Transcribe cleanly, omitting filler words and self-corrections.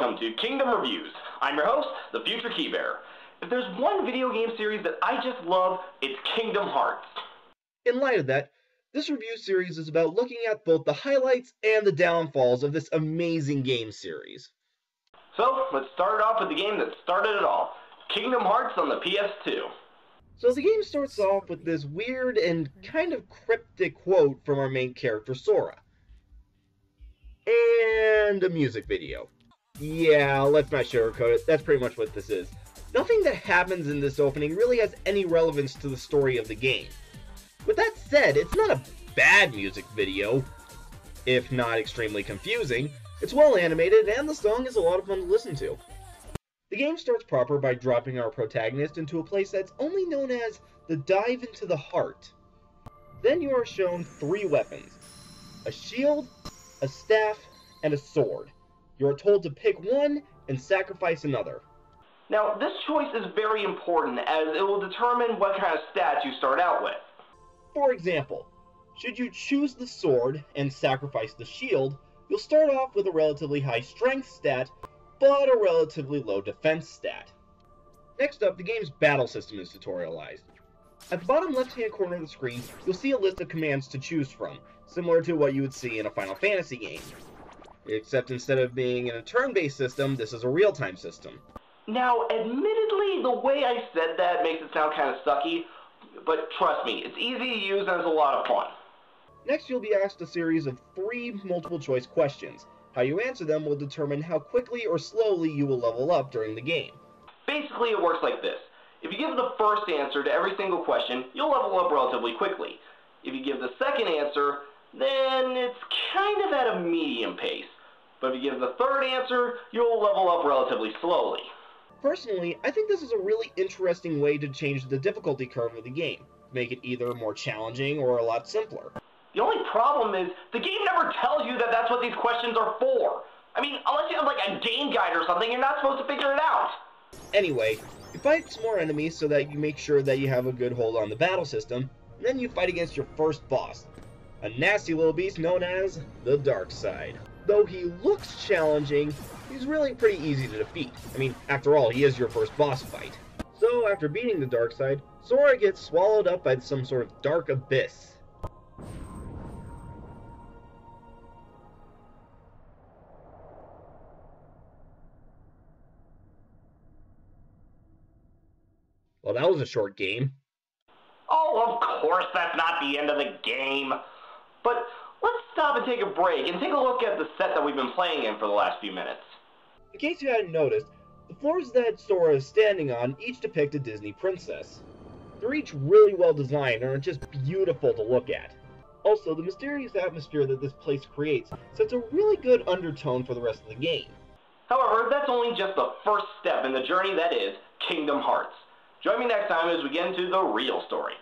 welcome to Kingdom Reviews. I'm your host, the Future Keybearer. If there's one video game series that I just love, it's Kingdom Hearts. In light of that, this review series is about looking at both the highlights and the downfalls of this amazing game series. So, let's start off with the game that started it all, Kingdom Hearts on the PS2. So the game starts off with this weird and kind of cryptic quote from our main character, Sora. And a music video. Yeah, let's not sugarcoat it, that's pretty much what this is. Nothing that happens in this opening really has any relevance to the story of the game. With that said, it's not a bad music video, if not extremely confusing. It's well animated, and the song is a lot of fun to listen to. The game starts proper by dropping our protagonist into a place that's only known as the Dive into the Heart. Then you are shown 3 weapons: a shield, a staff, and a sword. You are told to pick one and sacrifice another. Now, this choice is very important as it will determine what kind of stats you start out with. For example, should you choose the sword and sacrifice the shield, you'll start off with a relatively high strength stat, but a relatively low defense stat. Next up, the game's battle system is tutorialized. At the bottom left-hand corner of the screen, you'll see a list of commands to choose from, similar to what you would see in a Final Fantasy game. Except instead of being in a turn-based system, this is a real-time system. Now, admittedly, the way I said that makes it sound kind of sucky, but trust me, it's easy to use and it's a lot of fun. Next, you'll be asked a series of 3 multiple-choice questions. How you answer them will determine how quickly or slowly you will level up during the game. Basically, it works like this. If you give the first answer to every single question, you'll level up relatively quickly. If you give the second answer, then it's kind of at a medium pace. But if you give the third answer, you'll level up relatively slowly. Personally, I think this is a really interesting way to change the difficulty curve of the game, make it either more challenging or a lot simpler. The only problem is, the game never tells you that that's what these questions are for. I mean, unless you have like a game guide or something, you're not supposed to figure it out. Anyway, you fight some more enemies so that you make sure that you have a good hold on the battle system, and then you fight against your first boss, a nasty little beast known as the Dark Side. Though he looks challenging, he's really pretty easy to defeat. I mean, after all, he is your first boss fight. So after beating the Dark Side, Sora gets swallowed up by some sort of dark abyss. Well, that was a short game. Oh, of course that's not the end of the game. But let's stop and take a break and take a look at the set that we've been playing in for the last few minutes. In case you hadn't noticed, the floors that Sora is standing on each depict a Disney princess. They're each really well designed and are just beautiful to look at. Also, the mysterious atmosphere that this place creates sets a really good undertone for the rest of the game. However, that's only just the first step in the journey that is Kingdom Hearts. Join me next time as we get into the real story.